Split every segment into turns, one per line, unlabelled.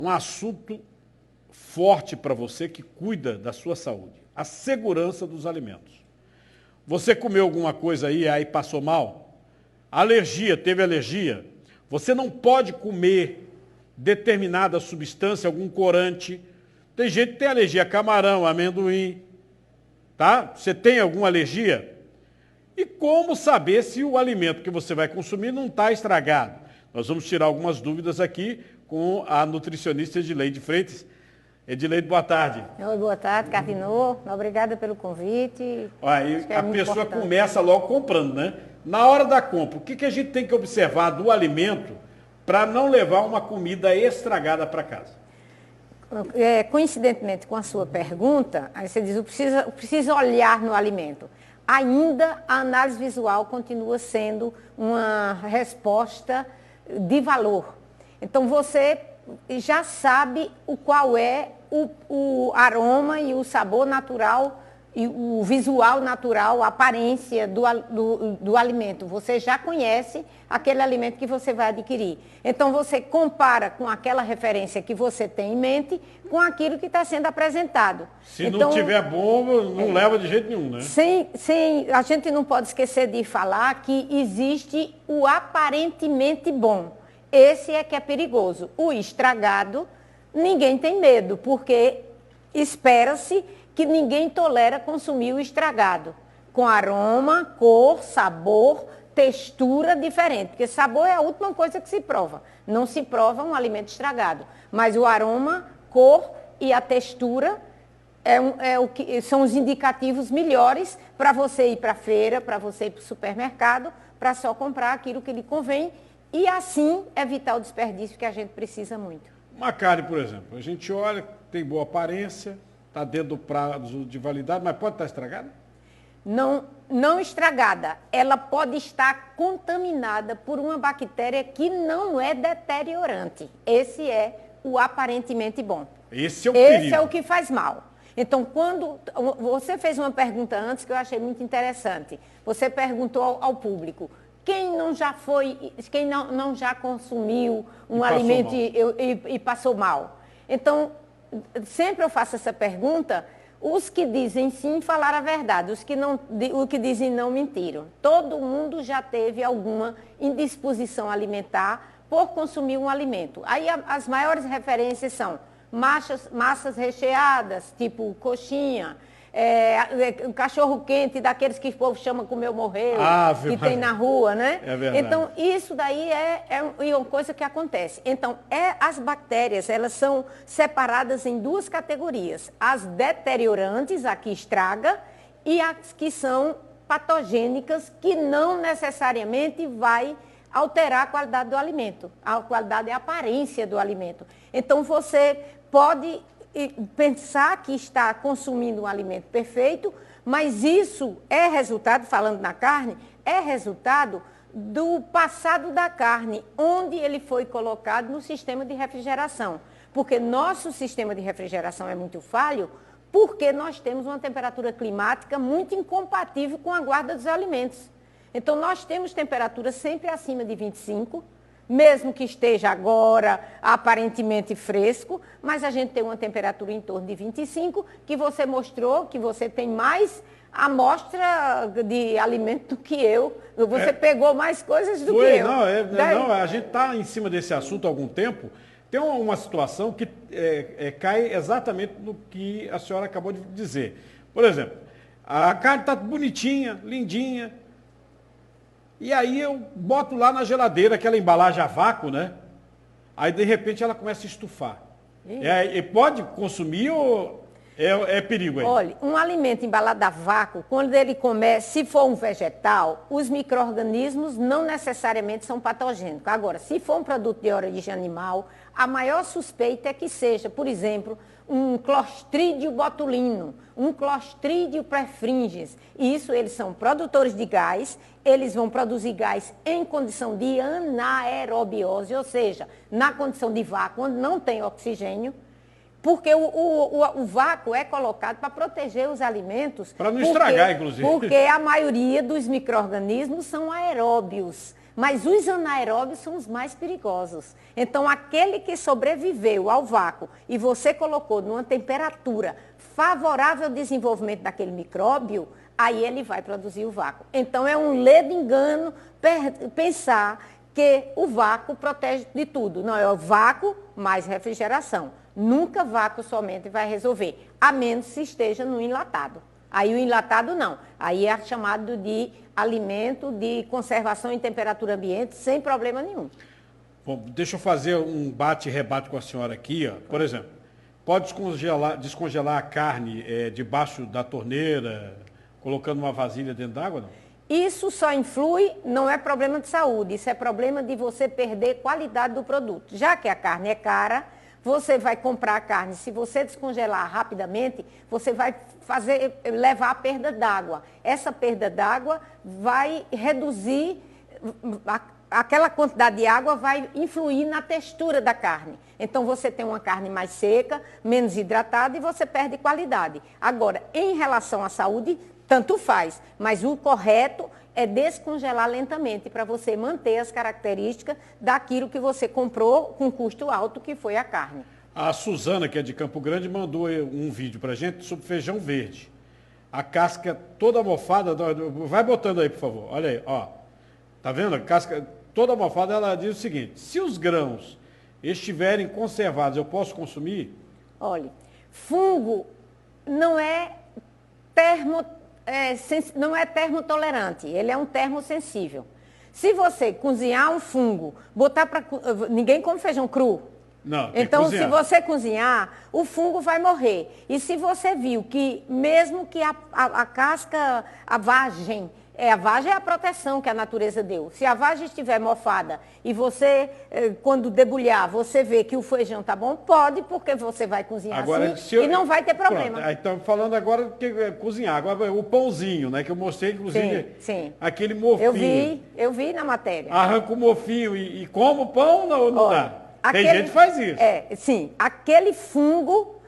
um assunto forte para você que cuida da sua saúde, a segurança dos alimentos. Você comeu alguma coisa aí passou mal? Alergia, teve alergia? Você não pode comer determinada substância, algum corante. Tem gente que tem alergia a camarão, amendoim, tá? Você tem alguma alergia? E como saber se o alimento que você vai consumir não está estragado? Nós vamos tirar algumas dúvidas aqui com a nutricionista Edileide Freitas. Edileide, boa tarde.
Oi, boa tarde, Carvinô. Obrigada pelo convite.
Aí a pessoa começa logo comprando, né? Na hora da compra, o que a gente tem que observar do alimento para não levar uma comida estragada para casa?
Coincidentemente com a sua pergunta, aí você diz, precisa olhar no alimento. Ainda a análise visual continua sendo uma resposta de valor. Então você já sabe qual é o aroma e o sabor natural, e o visual natural, a aparência do alimento. Você já conhece aquele alimento que você vai adquirir. Então você compara com aquela referência que você tem em mente com aquilo que está sendo apresentado.
Se não tiver bom, não leva de jeito nenhum, né?
A gente não pode esquecer de falar que existe o aparentemente bom. Esse é que é perigoso. O estragado, ninguém tem medo, porque espera-se que ninguém tolera consumir o estragado. Com aroma, cor, sabor, textura diferente. Porque sabor é a última coisa que se prova. Não se prova um alimento estragado. Mas o aroma, cor e a textura são os indicativos melhores para você ir para a feira, para você ir para o supermercado, para só comprar aquilo que lhe convém e assim evitar o desperdício que a gente precisa muito.
Uma carne, por exemplo, a gente olha, tem boa aparência, está dentro do prazo de validade, mas pode estar estragada?
Não estragada. Ela pode estar contaminada por uma bactéria que não é deteriorante. Esse é o aparentemente bom.
Esse é o perigo.
Esse é o que faz mal. Então, quando você fez uma pergunta antes que eu achei muito interessante. Você perguntou ao público, quem não já consumiu um alimento e passou mal? Então, sempre eu faço essa pergunta, os que dizem sim falaram a verdade, os que dizem não mentiram. Todo mundo já teve alguma indisposição alimentar por consumir um alimento. Aí as maiores referências são massas recheadas, tipo coxinha, cachorro quente, daqueles que o povo chama comeu morreu, que tem na rua, né?
É verdade.
Então, isso daí é uma coisa que acontece. Então, as bactérias, elas são separadas em duas categorias. As deteriorantes, a que estraga, e as que são patogênicas, que não necessariamente vai alterar a qualidade do alimento, a qualidade e a aparência do alimento. Então, você pode pensar que está consumindo um alimento perfeito, mas isso é resultado, falando na carne, é resultado do passado da carne, onde ele foi colocado no sistema de refrigeração. Porque nosso sistema de refrigeração é muito falho, porque nós temos uma temperatura climática muito incompatível com a guarda dos alimentos. Então, nós temos temperatura sempre acima de 25, mesmo que esteja agora aparentemente fresco, mas a gente tem uma temperatura em torno de 25, que você mostrou que você tem mais amostra de alimento do que eu. Você pegou mais coisas do que eu.
Não, a gente está em cima desse assunto há algum tempo. Tem uma situação que cai exatamente no que a senhora acabou de dizer. Por exemplo, a carne está bonitinha, lindinha, e aí eu boto lá na geladeira aquela embalagem a vácuo, né? Aí de repente ela começa a estufar. E pode consumir ou é perigo aí?
Olha, um alimento embalado a vácuo, quando ele começa, se for um vegetal, os micro-organismos não necessariamente são patogênicos. Agora, se for um produto de origem animal, a maior suspeita é que seja, por exemplo, um Clostridium botulino, um Clostridium perfringens. Isso, eles são produtores de gás, eles vão produzir gás em condição de anaerobiose, ou seja, na condição de vácuo, onde não tem oxigênio, porque o vácuo é colocado para proteger os alimentos.
Para não estragar, inclusive.
Porque a maioria dos micro-organismos são aeróbios. Mas os anaeróbios são os mais perigosos. Então, aquele que sobreviveu ao vácuo e você colocou numa temperatura favorável ao desenvolvimento daquele micróbio, aí ele vai produzir o vácuo. Então, é um ledo engano pensar que o vácuo protege de tudo. Não, é o vácuo mais refrigeração. Nunca vácuo somente vai resolver, a menos se esteja no enlatado. Aí o enlatado não. Aí é chamado de alimento de conservação em temperatura ambiente, sem problema nenhum.
Bom, deixa eu fazer um bate-rebate com a senhora aqui. Ó. Por exemplo, pode descongelar a carne debaixo da torneira, colocando uma vasilha dentro d'água, não?
Isso só influi, não é problema de saúde, isso é problema de você perder qualidade do produto. Já que a carne é cara, você vai comprar a carne, se você descongelar rapidamente, você vai levar a perda d'água. Essa perda d'água vai reduzir, aquela quantidade de água vai influir na textura da carne. Então você tem uma carne mais seca, menos hidratada e você perde qualidade. Agora, em relação à saúde, tanto faz, mas o correto é descongelar lentamente para você manter as características daquilo que você comprou com custo alto, que foi a carne.
A Suzana, que é de Campo Grande, mandou um vídeo para a gente sobre feijão verde. A casca toda mofada, vai botando aí, por favor. Olha aí, ó. Tá vendo? A casca toda mofada, ela diz o seguinte: se os grãos estiverem conservados, eu posso consumir?
Olha, fungo não é não é termotolerante, ele é um termosensível. Se você cozinhar um fungo, botar para... Ninguém come feijão cru.
Não,
então, se você cozinhar, o fungo vai morrer. E se você viu que, mesmo que a casca, a vagem é a proteção que a natureza deu. Se a vagem estiver mofada e você, quando debulhar, você vê que o feijão está bom, pode, porque você vai cozinhar
agora,
assim e não vai ter problema.
Pronto, estamos falando agora que cozinhar. Agora, o pãozinho, né, que eu mostrei, inclusive,
sim.
aquele mofinho.
Eu vi na matéria.
Arranca o mofinho e come o pão, não dá? Tem gente que faz isso.
Sim, aquele fungo...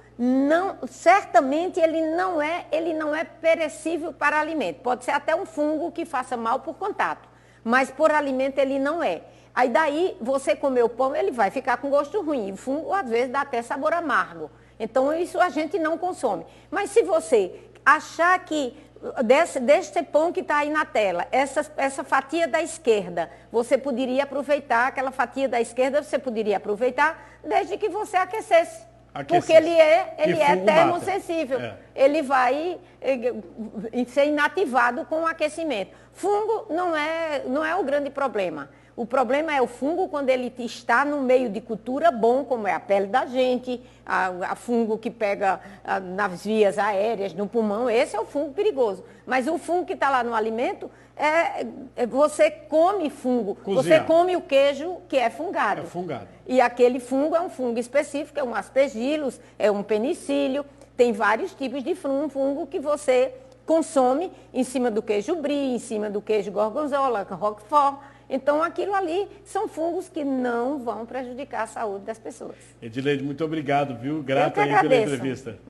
certamente ele não é perecível para alimento. Pode ser até um fungo que faça mal por contato, mas por alimento ele não é. Aí daí você comer o pão, ele vai ficar com gosto ruim. O fungo às vezes dá até sabor amargo. Então isso a gente não consome. Mas se você achar que desse pão que está aí na tela, essa fatia da esquerda, você poderia aproveitar, aquela fatia da esquerda você poderia aproveitar desde que você aquecesse. Porque ele é termosensível. Ele vai ser inativado com o aquecimento. Fungo não é o grande problema. O problema é o fungo quando ele está no meio de cultura bom, como é a pele da gente, a fungo que pega nas vias aéreas, no pulmão, esse é o fungo perigoso. Mas o fungo que está lá no alimento, você come fungo, você come o queijo que é fungado.
É fungado.
E aquele fungo é um fungo específico, é um aspergillus, é um penicílio, tem vários tipos de fungo que você consome em cima do queijo brie, em cima do queijo gorgonzola, roquefort. Então, aquilo ali são fungos que não vão prejudicar a saúde das pessoas.
Edileide, muito obrigado, viu? Grato aí pela entrevista.